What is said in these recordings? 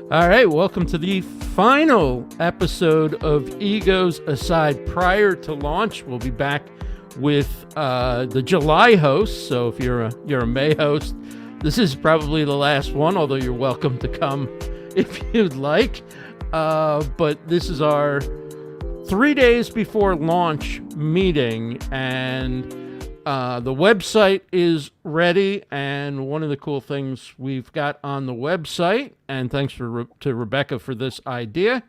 All right, welcome to the final episode of Egos Aside. Prior to launch, we'll be back with the July host. So if you're a May host, this is probably the last one, although you're welcome to come if you'd like. But this is our 3 days before launch meeting, and the website is ready. And one of the cool things we've got on the website, and thanks to Rebecca for this idea,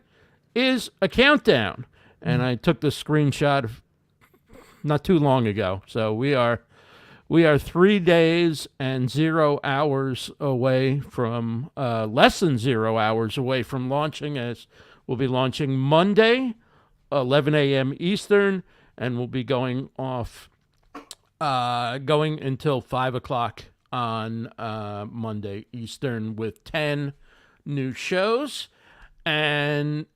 is a countdown. And I took the screenshot not too long ago. So we are 3 days and 0 hours away from, less than 0 hours away from launching, as we'll be launching Monday, 11 a.m. Eastern, and we'll be going until 5 o'clock on Monday Eastern with 10 new shows. And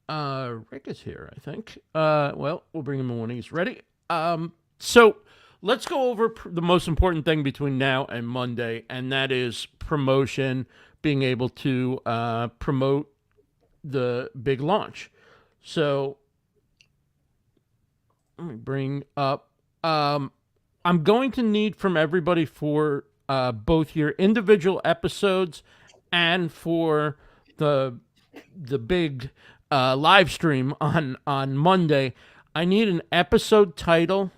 Rick is here, I think. Well, we'll bring him in when he's ready. So let's go over the most important thing between now and Monday, and that is promotion, being able to promote the big launch. So let me bring up... I'm going to need from everybody for both your individual episodes and for the big live stream on Monday. I need an episode title,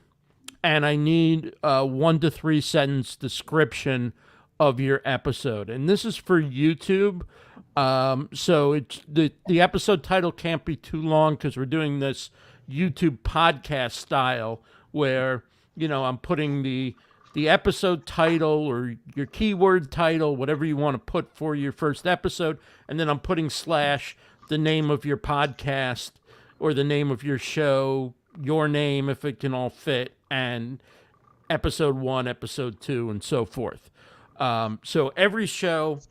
and I need a 1 to 3 sentence description of your episode. And this is for YouTube. So it's the episode title can't be too long because we're doing this YouTube podcast style where, you know, I'm putting the episode title or your keyword title, whatever you want to put for your first episode, and then I'm putting / the name of your podcast or the name of your show, your name if it can all fit, and episode 1, episode 2, and so forth. So every show,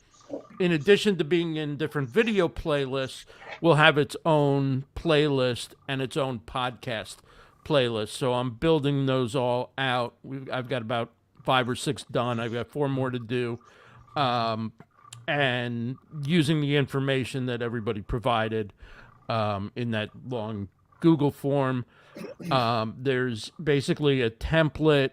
in addition to being in different video playlists, will have its own playlist and its own podcast playlist. So I'm building those all out. I've got about 5 or 6 done. I've got 4 more to do. And using the information that everybody provided in that long Google form, there's basically a template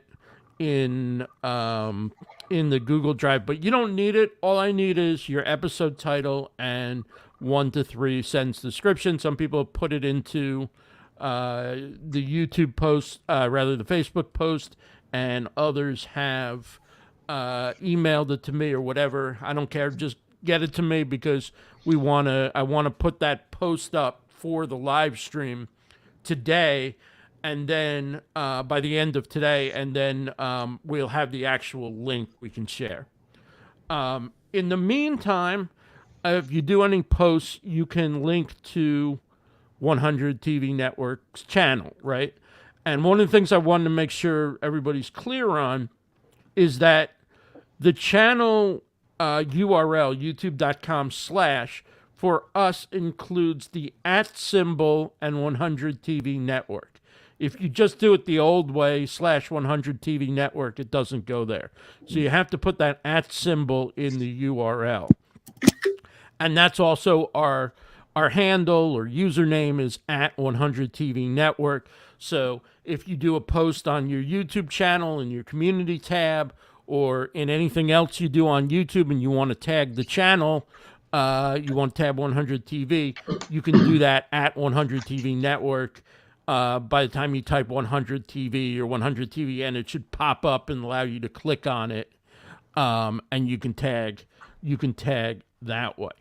in the Google Drive, but you don't need it. All I need is your episode title and 1 to 3 sentence description. Some people put it into the YouTube post, rather the Facebook post, and others have emailed it to me or whatever. I don't care. Just get it to me because I want to put that post up for the live stream today, and then by the end of today, and then we'll have the actual link we can share. In the meantime, if you do any posts, you can link to 100 TV Network's channel, right? And one of the things I wanted to make sure everybody's clear on is that the channel URL, youtube.com/ for us includes the @ and 100 TV Network. If you just do it the old way, /100 TV Network, it doesn't go there. So you have to put that @ in the URL. And that's also our handle or username is @100 TV Network. So if you do a post on your YouTube channel in your community tab or in anything else you do on YouTube and you want to tag the channel, you want to tab 100 TV, you can do that @100 TV Network. By the time you type 100 TV or 100 TV in, it should pop up and allow you to click on it, and you can tag that way.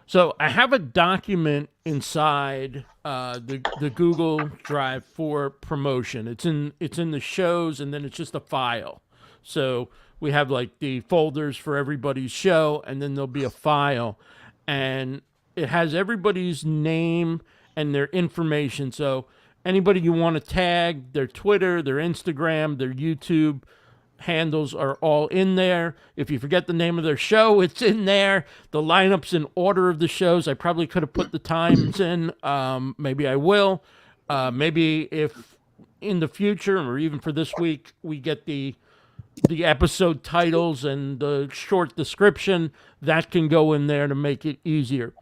So I have a document inside the Google Drive for promotion. It's in the shows, and then it's just a file. So we have like the folders for everybody's show, and then there'll be a file, and it has everybody's name and their information. So anybody you want to tag, their Twitter, their Instagram, their YouTube handles are all in there. If you forget the name of their show, it's in there. The lineups in order of the shows. I probably could have put the times in. Maybe I will. Maybe if in the future or even for this week we get the the episode titles and the short description, that can go in there to make it easier.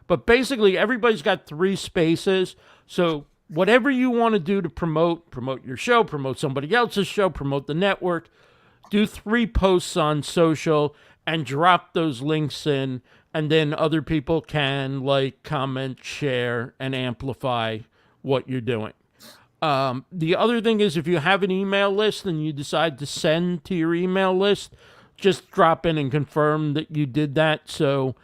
But basically, everybody's got 3 spaces. So whatever you want to do to promote your show, promote somebody else's show, promote the network, do 3 posts on social and drop those links in. And then other people can like, comment, share, and amplify what you're doing. The other thing is, if you have an email list and you decide to send to your email list, just drop in and confirm that you did that, so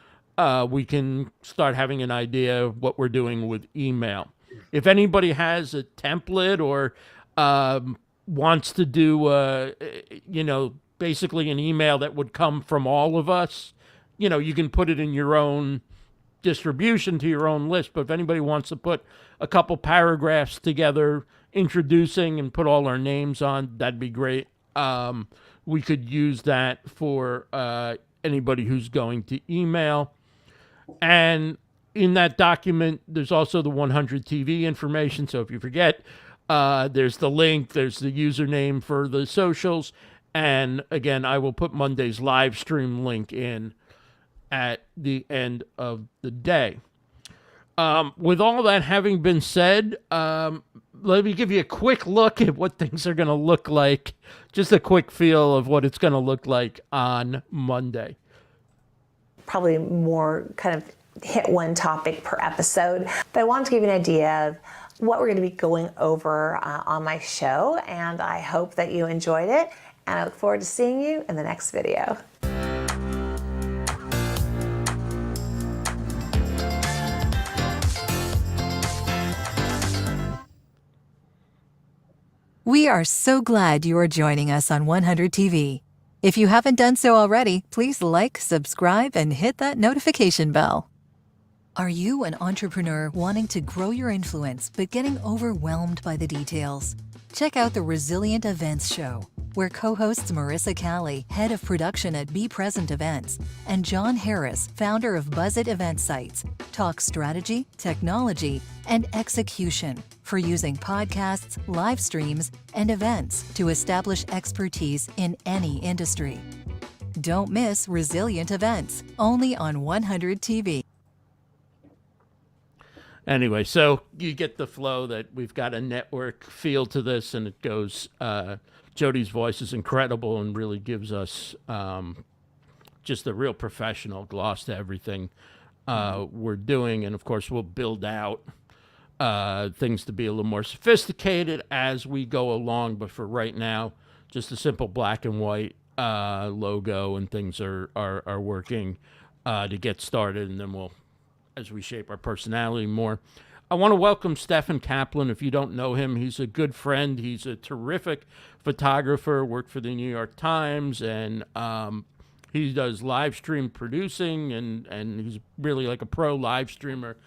we can start having an idea of what we're doing with email. If anybody has a template or wants to do, basically an email that would come from all of us, you can put it in your own distribution to your own list. But if anybody wants to put a couple paragraphs together introducing and put all our names on, that'd be great. We could use that for anybody who's going to email. And in that document, there's also the 100 TV information. So if you forget, there's the link, there's the username for the socials. And again, I will put Monday's live stream link in at the end of the day. With all that having been said, let me give you a quick look at what things are going to look like. Just a quick feel of what it's going to look like on Monday. Probably more kind of hit one topic per episode, but I wanted to give you an idea of what we're going to be going over on my show, and I hope that you enjoyed it, and I look forward to seeing you in the next video. We are so glad you are joining us on 100 TV. If you haven't done so already, please like, subscribe, and hit that notification bell. Are you an entrepreneur wanting to grow your influence but getting overwhelmed by the details? Check out the Resilient Events Show, where co-hosts Marisa Cali, head of production at Be Present Events, and John Harris, founder of Buzzit Event Sites, talk strategy, technology, and execution for using podcasts, live streams, and events to establish expertise in any industry. Don't miss Resilient Events, only on 100 TV. Anyway, so you get the flow that we've got a network feel to this, and it goes, Jodi's voice is incredible and really gives us just a real professional gloss to everything we're doing. And of course, we'll build out things to be a little more sophisticated as we go along. But for right now, just a simple black and white logo and things are working to get started. And then we'll, as we shape our personality more. I want to welcome Stephen Kaplan. If you don't know him, he's a good friend. He's a terrific photographer, worked for the New York Times, and he does live stream producing, and he's really like a pro live streamer.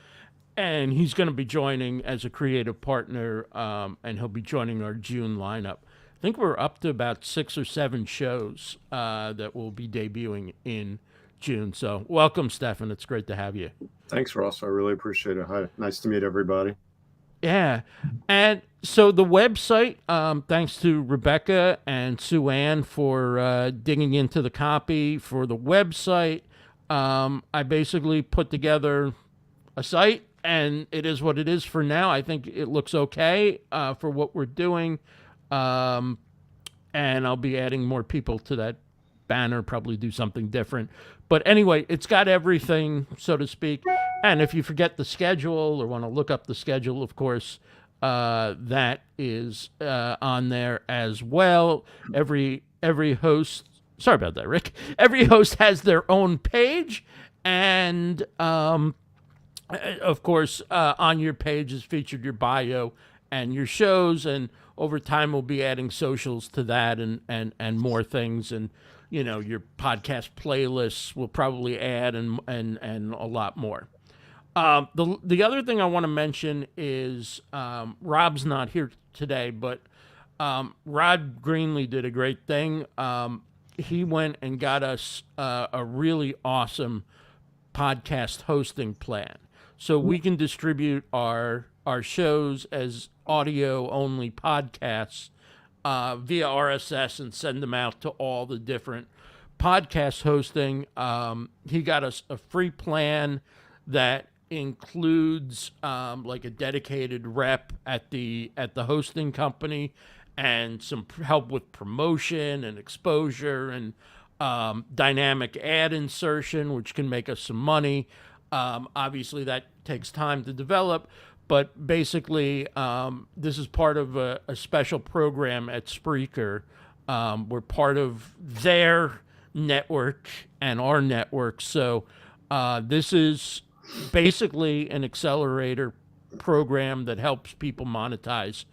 And he's going to be joining as a creative partner, and he'll be joining our June lineup. I think we're up to about 6 or 7 shows that will be debuting in June. So welcome, Stephen. It's great to have you. Thanks, Ross. I really appreciate it. Hi. Nice to meet everybody. Yeah. And so the website, thanks to Rebecca and Sue Ann for digging into the copy for the website. I basically put together a site, and it is what it is for now. I think it looks okay for what we're doing. And I'll be adding more people to that banner, probably do something different. But anyway, it's got everything, so to speak. And if you forget the schedule or want to look up the schedule, of course, that is on there as well. Every host, sorry about that, Rick. Every host has their own page. And, of course, on your page is featured your bio and your shows. And over time, we'll be adding socials to that and more things. And you know, your podcast playlists will probably add and a lot more. The other thing I want to mention is Rob's not here today, but Rod Greenlee did a great thing. He went and got us a really awesome podcast hosting plan, so we can distribute our shows as audio only podcasts via RSS and send them out to all the different podcast hosting. He got us a free plan that includes like a dedicated rep at the hosting company and some help with promotion and exposure and dynamic ad insertion, which can make us some money. Obviously, that takes time to develop, but basically, this is part of a special program at Spreaker. We're part of their network and our network. So this is basically an accelerator program that helps people monetize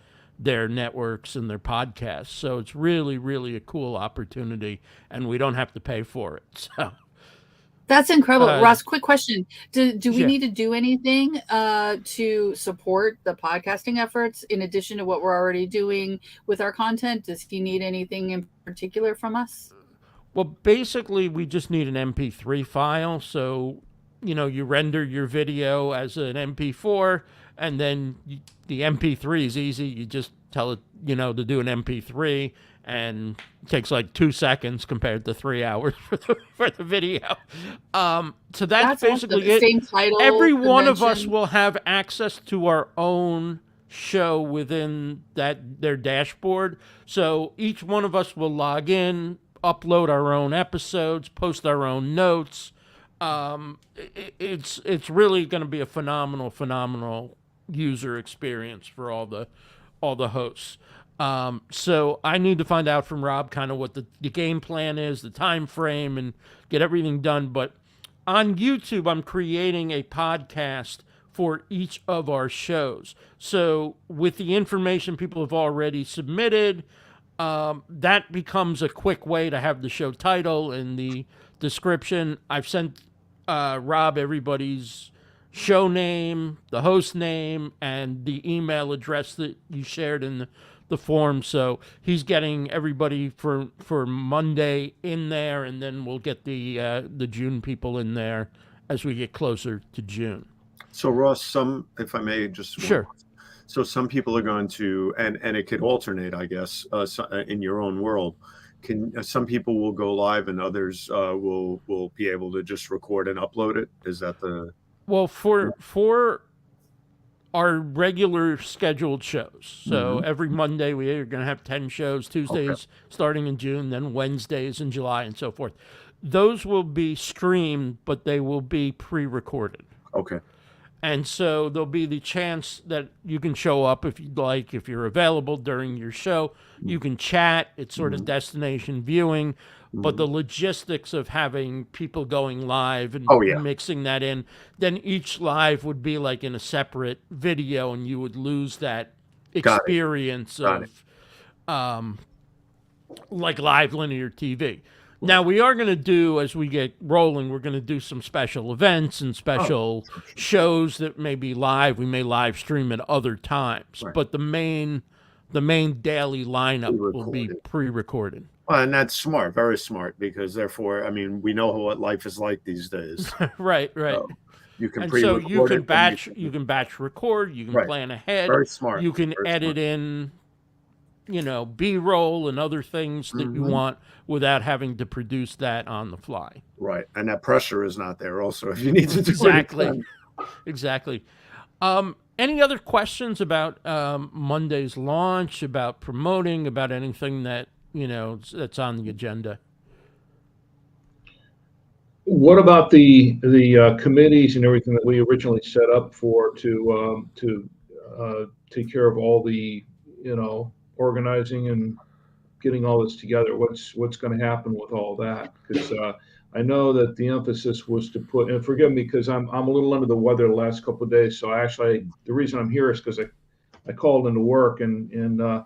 their networks and their podcasts. So it's really, really a cool opportunity, and we don't have to pay for it. So that's incredible. Ross, quick question. Do we Yeah. need to do anything to support the podcasting efforts in addition to what we're already doing with our content? Does he need anything in particular from us? Well, basically, we just need an MP3 file. So, you render your video as an MP4, and then the MP3 is easy. You just tell it, to do an MP3, and it takes like 2 seconds compared to 3 hours for the video. So that's basically awesome. it. Same title, Every one of us dimension. will have access to our own show within their dashboard. So each one of us will log in, upload our own episodes, post our own notes. It's really going to be a phenomenal user experience for all the hosts. So I need to find out from Rob kind of what the game plan is, the time frame, and get everything done. But on YouTube, I'm creating a podcast for each of our shows. So with the information people have already submitted, that becomes a quick way to have the show title and the description. I've sent Rob everybody's show name, the host name, and the email address that you shared in the form. So he's getting everybody for Monday in there, and then we'll get the June people in there as we get closer to June. So Ross, if I may, just Sure. So some people are going to, and it could alternate, I guess, in your own world. Some people will go live and others will be able to just record and upload it? Is that the... Well, for our regular scheduled shows, so every Monday we are going to have 10 shows, Tuesdays starting in June, then Wednesdays in July, and so forth. Those will be streamed, but they will be pre-recorded. Okay. And so there'll be the chance that you can show up if you'd like, if you're available during your show. You can chat. It's sort of destination viewing. But the logistics of having people going live and mixing that in, then each live would be like in a separate video, and you would lose that experience of like live linear TV. Now, we are going to do, as we get rolling, we're going to do some special events and special shows that may be live. We may live stream at other times. Right. But the main daily lineup will be pre-recorded. Well, and that's smart, very smart, because therefore, I mean, we know what life is like these days. Right. You can And so pre-record you can it, batch record, you can plan ahead. Very smart. You can Very edit smart. in, B-roll and other things that you want without having to produce that on the fly. Right. And that pressure is not there also if you need to do Exactly. Exactly. Any other questions about Monday's launch, about promoting, about anything that, that's on the agenda? What about the committees and everything that we originally set up for to take care of all the, organizing and getting all this together? What's going to happen with all that? Because I know that the emphasis was to put, and forgive me because I'm a little under the weather the last couple of days. So the reason I'm here is because I called into work and as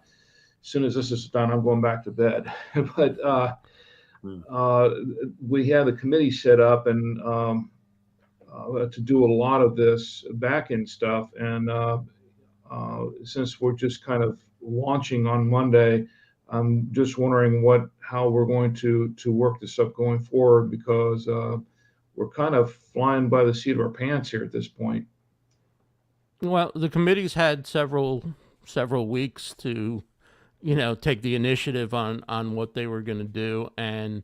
soon as this is done, I'm going back to bed. But we have the committee set up and to do a lot of this back end stuff. And since we're just kind of launching on Monday, I'm just wondering how we're going to work this up going forward, because we're kind of flying by the seat of our pants here at this point. Well, the committee's had several weeks to, take the initiative on what they were going to do. And,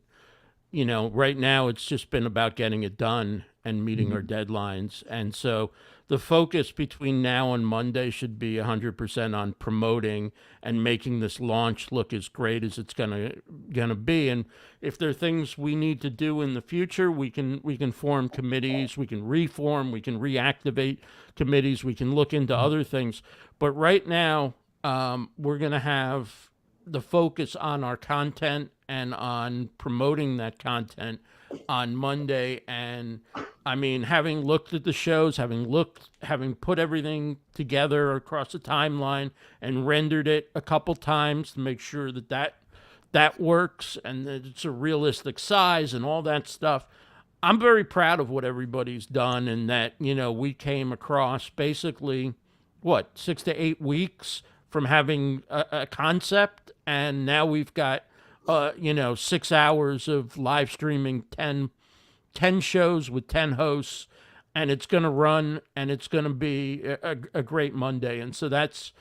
right now it's just been about getting it done and meeting our deadlines. And so the focus between now and Monday should be 100% on promoting and making this launch look as great as it's gonna be. And if there are things we need to do in the future, we can form committees, we can reform, we can reactivate committees, we can look into other things. But right now, we're gonna have the focus on our content and on promoting that content on Monday. And I mean, having looked at the shows, having put everything together across the timeline and rendered it a couple times to make sure that works and that it's a realistic size and all that stuff. I'm very proud of what everybody's done, and that, we came across basically 6 to 8 weeks from having a concept, and now we've got 6 hours of live streaming 10 shows with 10 hosts, and it's going to run, and it's going to be a great Monday. And so that's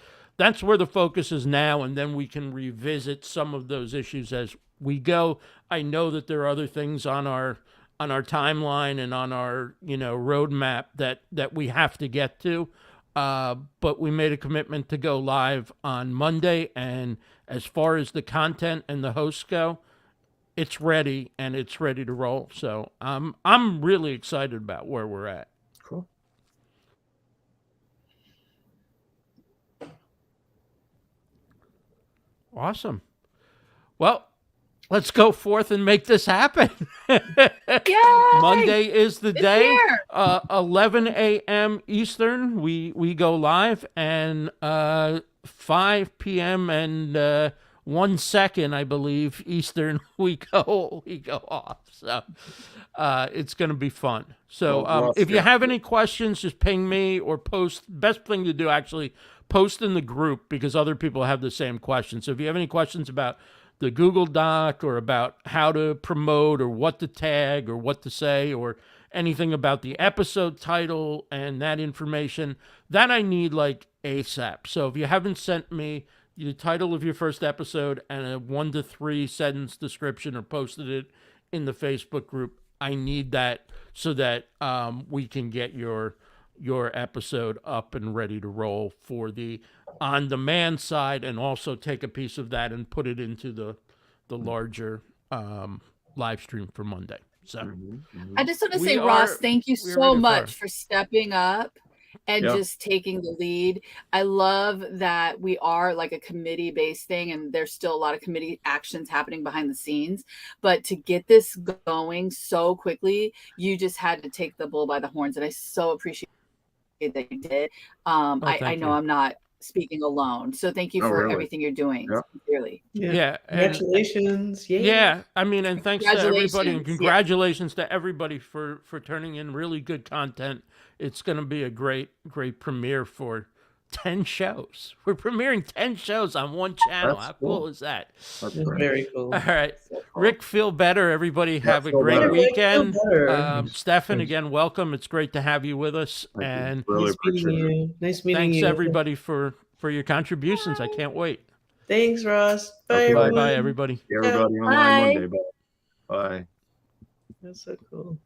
where the focus is now, and then we can revisit some of those issues as we go. I know that there are other things on our timeline and on our roadmap that we have to get to, but we made a commitment to go live on Monday. And as far as the content and the hosts go, it's ready, and it's ready to roll. So I'm really excited about where we're at. Cool. Awesome. Well, let's go forth and make this happen. Yay! Monday is the It's day. here. 11 a.m. Eastern, we go live, and 5 p.m. and 1 second, I believe, Eastern, we go off. So it's going to be fun. So if you have any questions, just ping me or post. Best thing to do, actually, post in the group, because other people have the same questions. So if you have any questions about the Google Doc, or about how to promote, or what to tag, or what to say, or anything about the episode title and that information, that I need like ASAP. So if you haven't sent me the title of your first episode and a 1 to 3 sentence description, or posted it in the Facebook group, I need that so that we can get your episode up and ready to roll for the on-demand side, and also take a piece of that and put it into the larger live stream for Monday. So I just want to say, We Ross, are- thank you we're so ready for much it. for stepping up and Yeah. just taking the lead. I love that we are like a committee based thing, and there's still a lot of committee actions happening behind the scenes. But to get this going so quickly, you just had to take the bull by the horns. And I so appreciate that you did. I thank know you. I'm not speaking alone. So thank you Oh, for really? everything you're doing. Yeah. Sincerely. Yeah, and- Congratulations. Yay. Yeah, I mean, and thanks to everybody, and Congratulations. congratulations to everybody for turning in really good content. It's going to be a great premiere for 10 shows. We're premiering 10 shows on one channel. That's How cool cool. is that? That's That's great. very cool. All right. So cool. Rick, feel better. Everybody have a feel great better. weekend. Feel better. Stefan, Thanks. again, welcome. It's great to have you with us. Thank you. And Really Nice meeting appreciate it. you. Nice meeting thanks, you. everybody, for your contributions. I can't wait. Thanks, Ross. Bye, Okay. everyone. Bye-bye, everybody. See everybody online Bye. Monday. Bye. That's so cool.